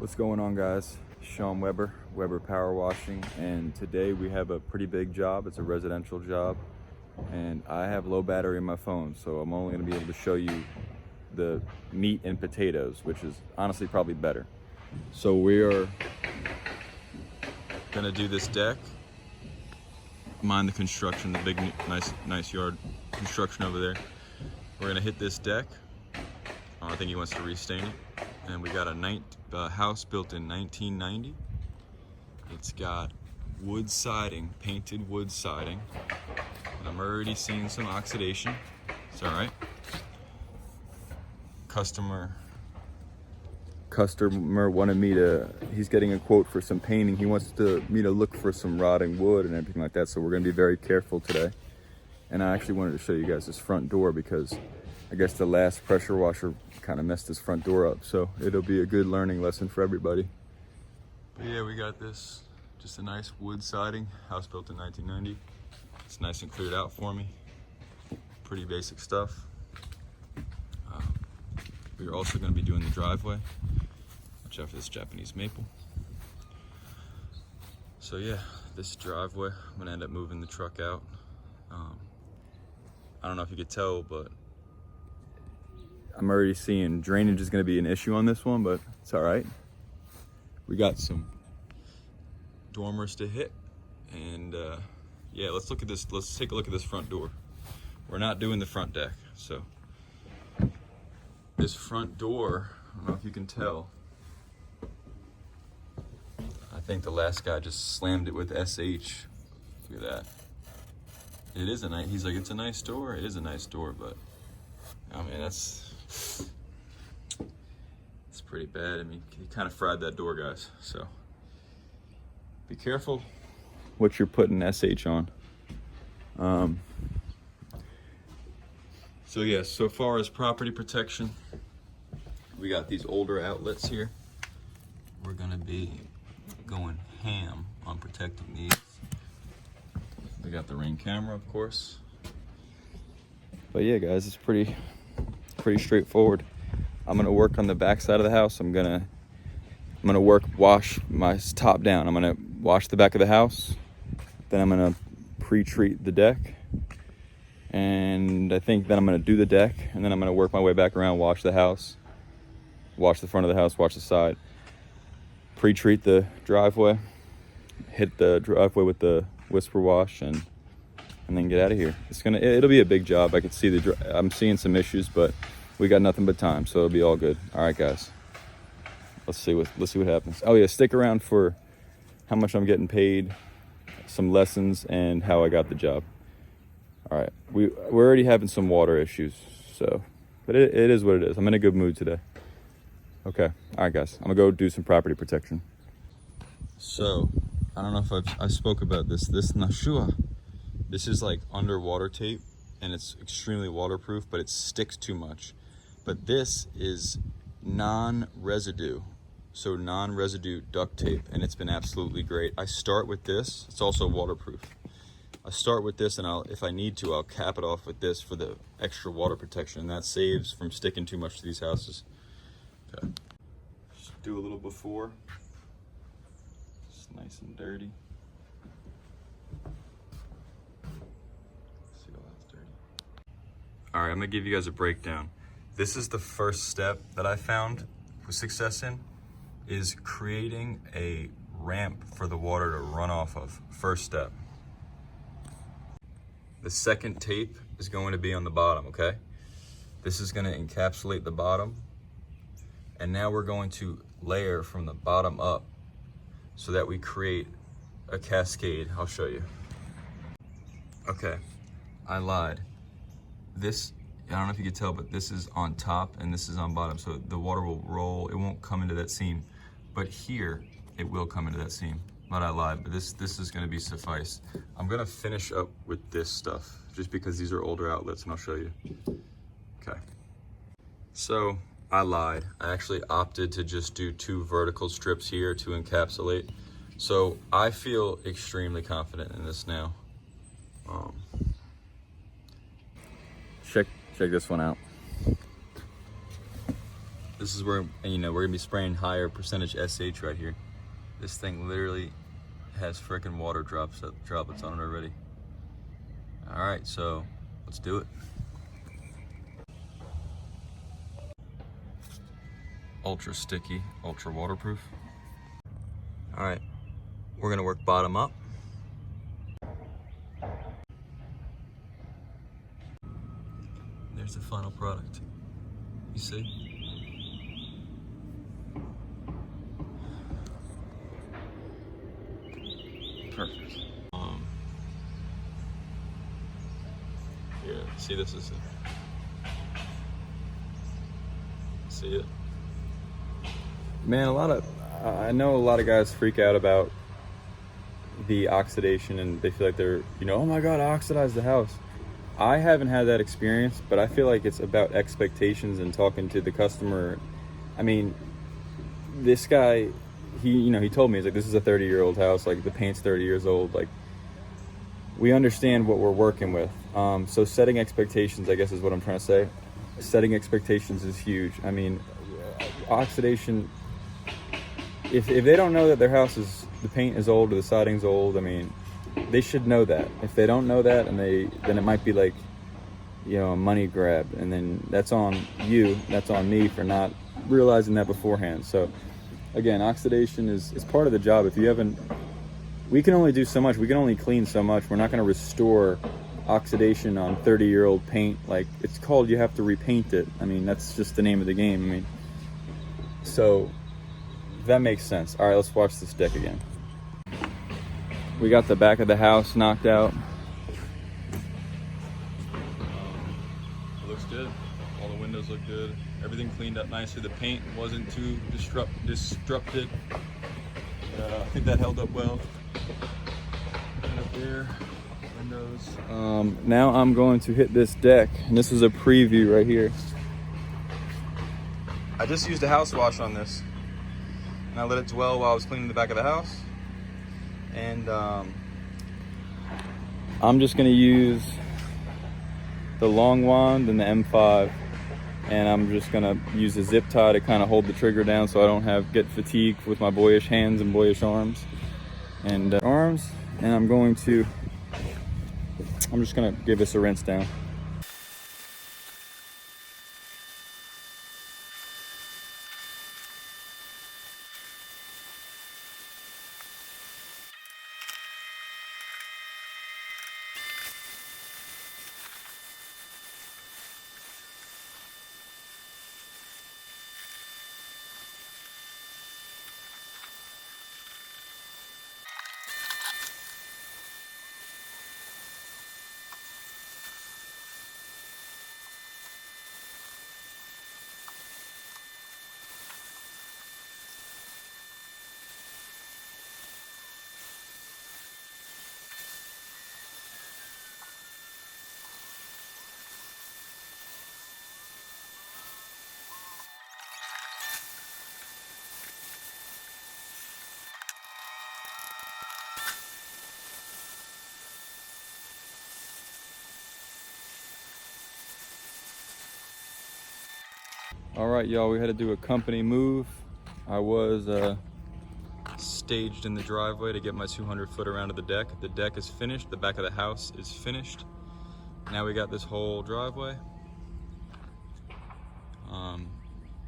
What's going on, guys? Sean Weber Power Washing, and today we have a pretty big job. It's a residential job, and I have low battery in my phone, so I'm only going to be able to show you the meat and potatoes, which is honestly probably better. So we are going to do this deck. Mind the construction, the big nice yard construction over there. We're going to hit this deck. I think he wants to restain it. And we got a house built in 1990. It's got wood siding, painted wood siding. And I'm already seeing some oxidation. It's all right. Customer wanted me to, he's getting a quote for some painting. He wants me to look for some rotting wood and everything like that. So we're gonna be very careful today. And I actually wanted to show you guys this front door because I guess the last pressure washer kind of messed this front door up. So it'll be a good learning lesson for everybody. But yeah, we got this, just a nice wood siding, house built in 1990. It's nice and cleared out for me. Pretty basic stuff. We're also gonna be doing the driveway. Watch out for this Japanese maple. So yeah, this driveway, I'm gonna end up moving the truck out. I don't know if you could tell, but I'm already seeing drainage is gonna be an issue on this one, but it's all right. We got some dormers to hit, and yeah, let's look at this. Let's take a look at this front door. We're not doing the front deck, so this front door, I don't know if you can tell. I think the last guy just slammed it with SH. Look at that. It is a nice, he's like, it's a nice door. It is a nice door, but I mean, it's pretty bad. I mean, he kind of fried that door, guys. So be careful what you're putting SH on. So yeah, so far as property protection, we got these older outlets here. We're gonna be going ham on protecting these. We got the Ring camera, of course. But yeah, guys, it's pretty straightforward. I'm gonna work on the back side of the house. I'm gonna wash my top down. I'm gonna wash the back of the house. Then I'm gonna pre-treat the deck. And I think then I'm gonna do the deck, and then I'm gonna work my way back around, wash the house, wash the front of the house, wash the side, pre-treat the driveway, hit the driveway with the whisper wash, and then get out of here. It'll be a big job. I can see I'm seeing some issues, but we got nothing but time, so it'll be all good. All right, guys. Let's see what happens. Oh yeah, stick around for how much I'm getting paid, some lessons, and how I got the job. All right, we're already having some water issues, so, but it is what it is. I'm in a good mood today. Okay, all right, guys, I'm gonna go do some property protection. So, I don't know if I spoke about this. This Nashua, this is like underwater tape, and it's extremely waterproof, but it sticks too much. But this is non-residue, so non-residue duct tape, and it's been absolutely great. I start with this. It's also waterproof. I start with this, and if I need to, I'll cap it off with this for the extra water protection, and that saves from sticking too much to these houses. Okay. Just do a little before. It's nice and dirty. See all that's dirty. All right, I'm gonna give you guys a breakdown. This is the first step that I found with success in, is creating a ramp for the water to run off of. First step. The second tape is going to be on the bottom, okay? This is gonna encapsulate the bottom. And now we're going to layer from the bottom up so that we create a cascade. I'll show you. Okay, I lied. This, I don't know if you can tell, but this is on top and this is on bottom. So the water will roll, it won't come into that seam. But here, it will come into that seam. But I lied, but this is gonna be suffice. I'm gonna finish up with this stuff just because these are older outlets, and I'll show you. Okay. So I lied. I actually opted to just do 2 vertical strips here to encapsulate. So I feel extremely confident in this now. Check this one out. This is where, you know, we're gonna be spraying higher percentage SH right here. This thing literally has freaking water droplets on it already. All right, so let's do it. Ultra sticky, ultra waterproof. All right, we're gonna work bottom up. There's the final product. You see? Perfect. Yeah, see, this is it. See it? Man, I know a lot of guys freak out about the oxidation and they feel like they're, you know, oh my God, I oxidized the house. I haven't had that experience, but I feel like it's about expectations and talking to the customer. I mean, this guy, he told me, he's like, this is a 30-year-old house, like the paint's 30 years old, like we understand what we're working with. So setting expectations, I guess, is what I'm trying to say. Setting expectations is huge. I mean, oxidation, if they don't know that their house is, the paint is old or the siding's old, I mean, they should know that. If they don't know that, and then it might be like, you know, a money grab, and then that's on you, that's on me for not realizing that beforehand. So again, oxidation is part of the job. If you haven't, we can only do so much, we can only clean so much. We're not going to restore oxidation on 30-year-old paint. Like, it's called, you have to repaint it. I mean, that's just the name of the game. I mean, so that makes sense. All right, let's watch this deck again. We got the back of the house knocked out. It looks good. All the windows look good. Everything cleaned up nicely. The paint wasn't too disrupted. I think that held up well. And up there, windows. Now I'm going to hit this deck, and this is a preview right here. I just used a house wash on this, and I let it dwell while I was cleaning the back of the house. And I'm just gonna use the long wand and the M5, and I'm just gonna use a zip tie to kind of hold the trigger down so I don't get fatigued with my boyish hands and boyish arms. And I'm just gonna give this a rinse down. All right, y'all, we had to do a company move. I was staged in the driveway to get my 200 foot around to the deck. The deck is finished, the back of the house is finished. Now we got this whole driveway.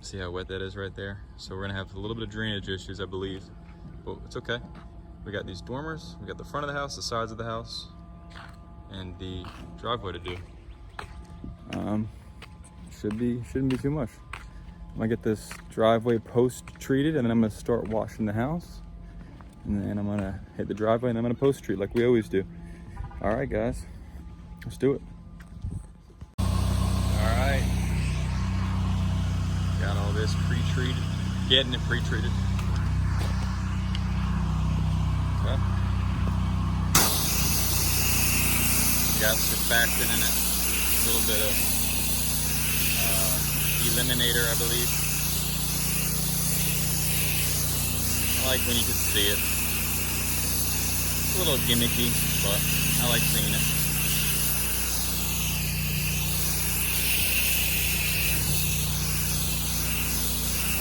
See how wet that is right there? So we're gonna have a little bit of drainage issues, I believe, but it's okay. We got these dormers, we got the front of the house, the sides of the house, and the driveway to do. Shouldn't be too much. I'm gonna get this driveway post treated, and then I'm gonna start washing the house, and then I'm gonna hit the driveway, and I'm gonna post treat like we always do. All right, guys, let's do it. All right, got all this pre-treated, getting it pre-treated. Okay. Got surfactant in it, a little bit of eliminator, I believe. I like when you can see it. It's a little gimmicky, but I like seeing it.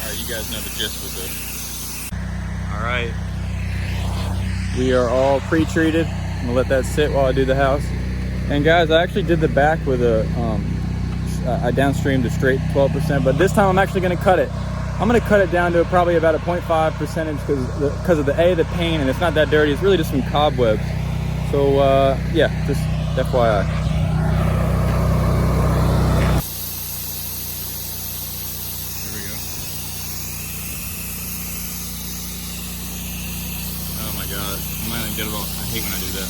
Alright, you guys know the gist with this. Alright. We are all pre-treated. I'm gonna let that sit while I do the house. And guys, I actually did the back with I downstreamed a straight 12%, but this time I'm actually gonna cut it. I'm gonna cut it down to probably about a 0.5 percentage because of the paint, and it's not that dirty. It's really just some cobwebs. So yeah, just FYI. Here we go. Oh my god, I'm not gonna get it all. I hate when I do that.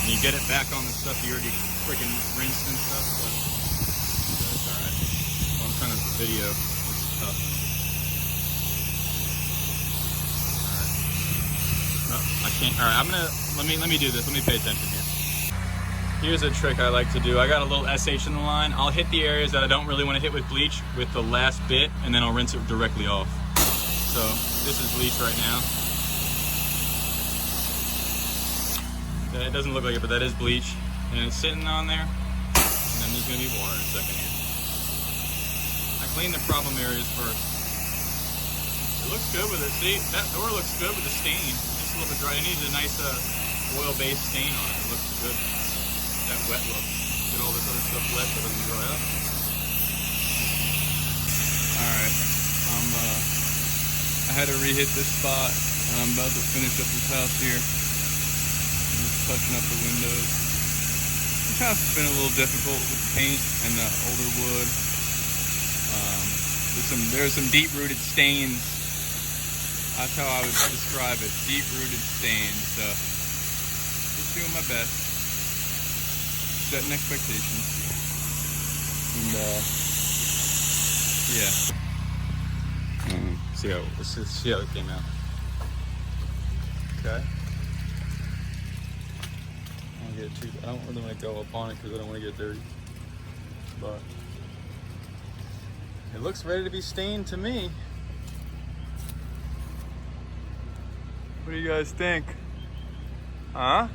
And you get it back on the stuff you already freaking rinsed and stuff, but that's alright. Well, I'm trying to video. It's tough. Alright. Oh, I can't. Alright, I'm gonna let me do this. Let me pay attention here. Here's a trick I like to do. I got a little SH in the line. I'll hit the areas that I don't really want to hit with bleach with the last bit, and then I'll rinse it directly off. So this is bleach right now. It doesn't look like it, but that is bleach. And it's sitting on there. And then there's gonna be water in a second here. I clean the problem areas first. It looks good with it. See, that door looks good with the stain. Just a little bit dry. It needs a nice oil-based stain on it. It looks good. That wet look. Get all this other stuff wet so it doesn't dry up. Alright. I had to re-hit this spot, and I'm about to finish up this house here. Just touching up the windows. This house has been a little difficult with the paint and the older wood. There's some deep-rooted stains. That's how I would describe it. Deep-rooted stains. So, just doing my best. Setting expectations. And yeah. Let's see how it came out. Okay. I don't really want to go up on it because I don't want to get dirty. But it looks ready to be stained to me. What do you guys think? Huh?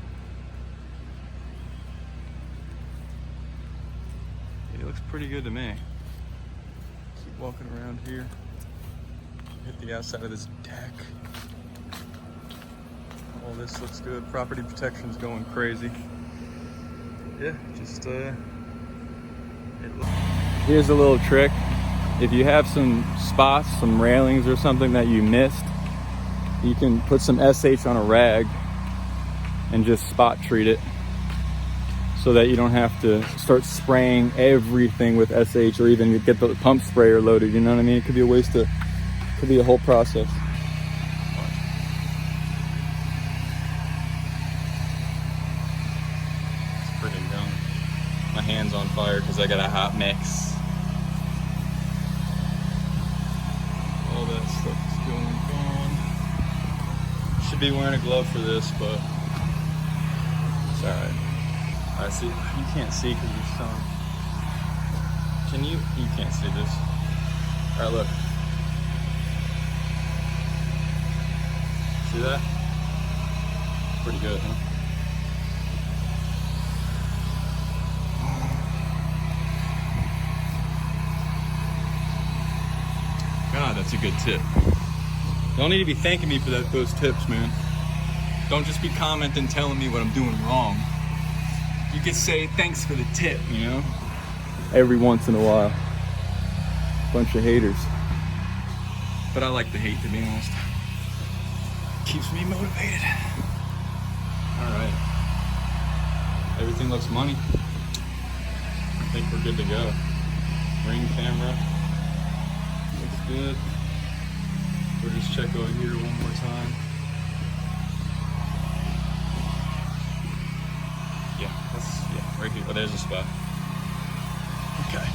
It looks pretty good to me. Keep walking around here. Hit the outside of this deck. All this looks good. Property protection's going crazy. Yeah, just here's a little trick. If you have some spots, some railings or something that you missed, you can put some SH on a rag and just spot treat it so that you don't have to start spraying everything with SH or even get the pump sprayer loaded, you know what I mean? It could be a waste of, it could be a whole process. It's freaking dumb. My hand's on fire because I got a hot mix. All that stuff is going on. Should be wearing a glove for this, but it's alright. I see. You can't see because you're sun. Can you? You can't see this. Alright, look. See that? Pretty good, huh? God, that's a good tip. Y'all need to be thanking me for those tips, man. Don't just be commenting telling me what I'm doing wrong. You could say thanks for the tip, you know? Every once in a while. Bunch of haters. But I like the hate, to be honest. Keeps me motivated. Alright. Everything looks money. I think we're good to go. Ring camera. Looks good. We'll just check over here one more time. Yeah, right here. Oh, there's a spot. Okay.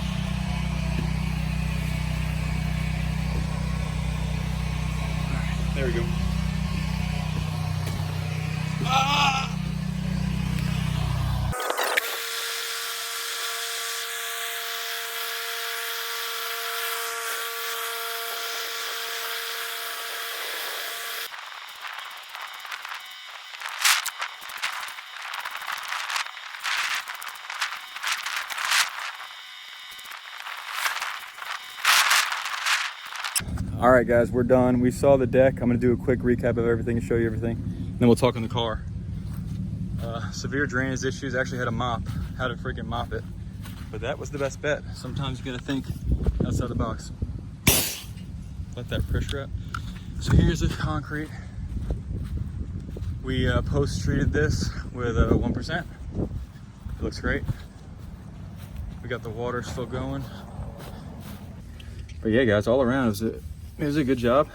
Alright, there we go. Ah! All right, guys, we're done. We saw the deck. I'm gonna do a quick recap of everything and show you everything. Then we'll talk in the car. Severe drainage issues. Actually had to freaking mop it. But that was the best bet. Sometimes you gotta think outside the box. Let that pressure out. So here's the concrete. We post-treated this with 1%. It looks great. We got the water still going. But yeah, guys, all around it was a good job.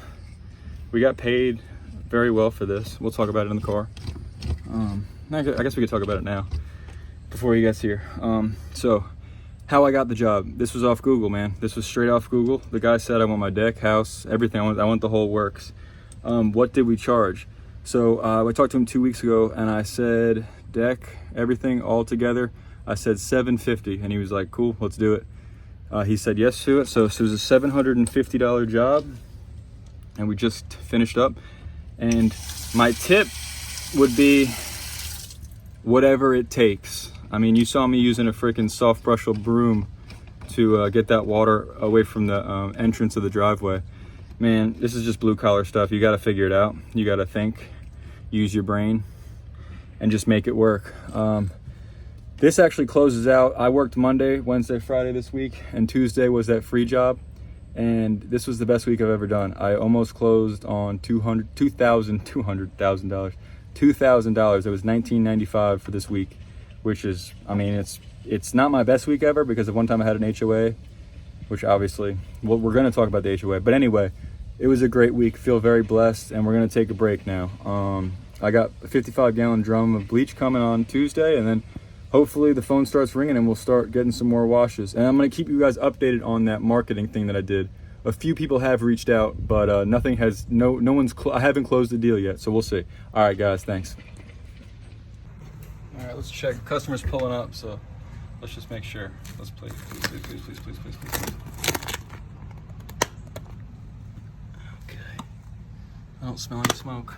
We got paid very well for this. We'll talk about it in the car. I guess we could talk about it now before you guys here. So how I got the job. This was off Google, man. This was straight off Google. The guy said, I want my deck, house, everything. I want the whole works. What did we charge? So I talked to him 2 weeks ago and I said, deck, everything all together. I said $750 and he was like, cool, let's do it. He said yes to it. So it was a $750 job and we just finished up. And my tip would be whatever it takes. I mean, you saw me using a freaking soft brushable broom to get that water away from the entrance of the driveway. Man, this is just blue collar stuff. You got to figure it out. You got to think, use your brain, and just make it work. This actually closes out. I worked Monday, Wednesday, Friday this week, and Tuesday was that free job. And this was the best week I've ever done. I almost closed on $200,000. It was $19.95 for this week, which is, I mean, it's not my best week ever because at one time I had an HOA, which obviously, well, we're going to talk about the HOA. But anyway, it was a great week. Feel very blessed, and we're going to take a break now. I got a 55-gallon drum of bleach coming on Tuesday, and then hopefully the phone starts ringing and we'll start getting some more washes. And I'm going to keep you guys updated on that marketing thing that I did. A few people have reached out, but nothing has, no one's, I haven't closed the deal yet, so we'll see. All right, guys, thanks. All right, let's check. Customer's pulling up, so let's just make sure. Let's please. Okay. I don't smell any smoke.